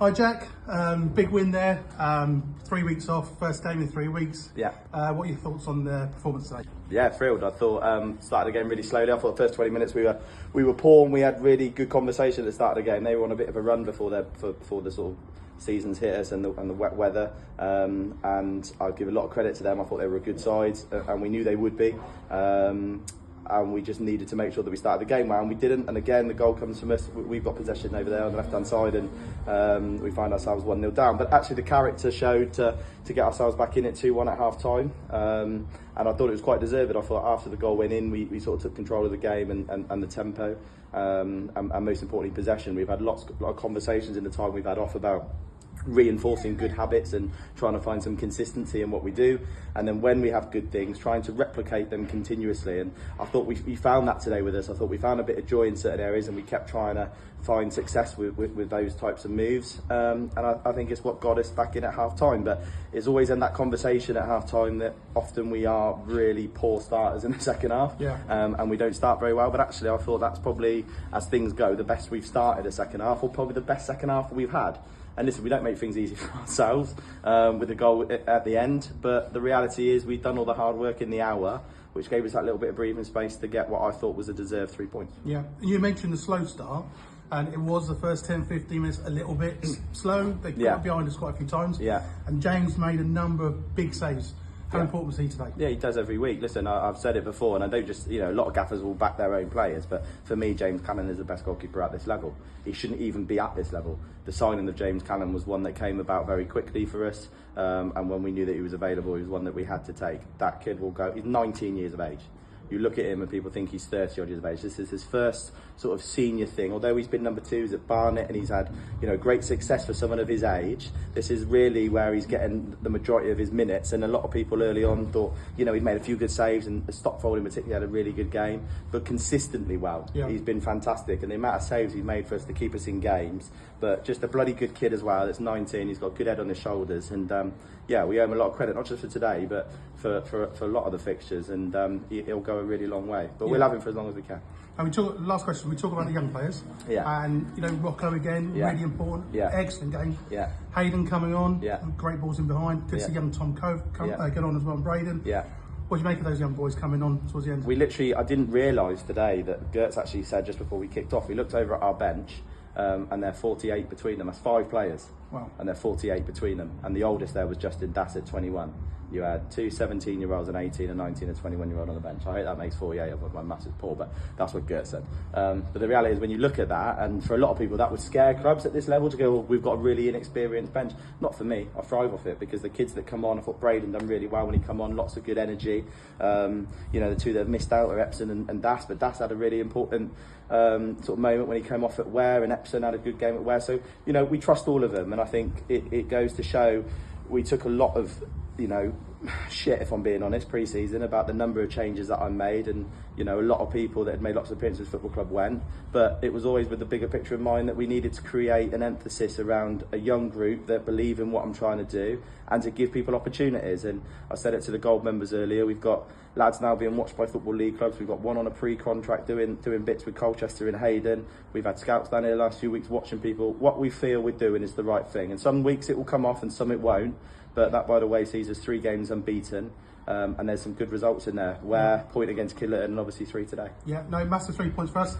Hi Jack, big win there, 3 weeks off, first game in 3 weeks. Yeah. What are your thoughts on the performance today? Yeah, thrilled. I thought started the game really slowly. I thought the first 20 minutes we were poor, and we had really good conversation at the start of the game. They were on a bit of a run before the sort of seasons hit us and the wet weather. And I give a lot of credit to them. I thought they were a good side, and we knew they would be. And we just needed to make sure that we started the game well, and we didn't. And again, the goal comes from us. We've got possession over there on the left-hand side, and we find ourselves 1-0 down. But actually, the character showed to get ourselves back in at 2-1 at half-time. And I thought it was quite deserved. I thought after the goal went in, we sort of took control of the game and the tempo, and most importantly, possession. We've had a lot of conversations in the time we've had off about reinforcing good habits and trying to find some consistency in what we do, and then when we have good things, trying to replicate them continuously. And I thought we found that today with us. I thought we found a bit of joy in certain areas, and we kept trying to find success with those types of moves, and I think it's what got us back in at half time. But it's always in that conversation at half time that often we are really poor starters in the second half, and we don't start very well. But actually I thought that's probably, as things go, the best we've started a second half, or probably the best second half we've had. And listen, we don't make things easy for ourselves with the goal at the end, but the reality is we've done all the hard work in the hour, which gave us that little bit of breathing space to get what I thought was a deserved 3 points. Yeah, and you mentioned the slow start, and it was the first 10-15 minutes a little bit slow. They got behind us quite a few times. Yeah. And James made a number of big saves. How important was he today? Yeah, he does every week. Listen, I've said it before, and I don't just, a lot of gaffers will back their own players, but for me, James Cannon is the best goalkeeper at this level. He shouldn't even be at this level. The signing of James Cannon was one that came about very quickly for us, and when we knew that he was available, he was one that we had to take. That kid will go, he's 19 years of age. You look at him and people think he's 30 odd years of age. This is his first sort of senior thing. Although he's been number 2s at Barnet and he's had, great success for someone of his age, this is really where he's getting the majority of his minutes. And a lot of people early on thought, he made a few good saves, and Stockfold in particular had a really good game, but consistently well. Yeah. He's been fantastic, and the amount of saves he's made for us to keep us in games. But just a bloody good kid as well. That's 19. He's got a good head on his shoulders, and we owe him a lot of credit, not just for today, but for a lot of the fixtures. And he'll go a really long way. But we'll have him for as long as we can. And last question, we talk about the young players. Yeah. And Rocco again, really important. Yeah. Excellent game. Yeah. Hayden coming on. Yeah. Great balls in behind. Good to see young Tom Cove get on as well, and Braden. Yeah. What do you make of those young boys coming on towards the end? I didn't realise today that Gertz actually said just before we kicked off, we looked over at our bench, and they're 48 between them. That's 5 players. Wow. And they're 48 between them. And the oldest there was Justin Das at 21. You had 2 17-year-olds, an 18, a 19, and a 21-year-old on the bench. I hope that makes 48. My maths is poor, but that's what Gert said. But the reality is, when you look at that, and for a lot of people, that would scare clubs at this level to go, well, we've got a really inexperienced bench. Not for me. I thrive off it, because the kids that come on, I thought Braden done really well when he come on. Lots of good energy. The 2 that have missed out are Epsom and Das, but Das had a really important sort of moment when he came off at Ware, and Epsom had a good game at Ware. So, we trust all of them, and I think it goes to show we took a lot of shit, if I'm being honest, pre-season about the number of changes that I made, and a lot of people that had made lots of appearances at the football club went, but it was always with the bigger picture in mind that we needed to create an emphasis around a young group that believe in what I'm trying to do, and to give people opportunities. And I said it to the Gold members earlier, we've got lads now being watched by Football League clubs. We've got one on a pre-contract doing bits with Colchester and Hayden. We've had scouts down here the last few weeks watching people. What we feel we're doing is the right thing, and some weeks it will come off and some it won't. But that, by the way, sees us 3 games unbeaten, and there's some good results in there. Where point against Killerton, and obviously 3 today. Yeah, no, massive 3 points for us.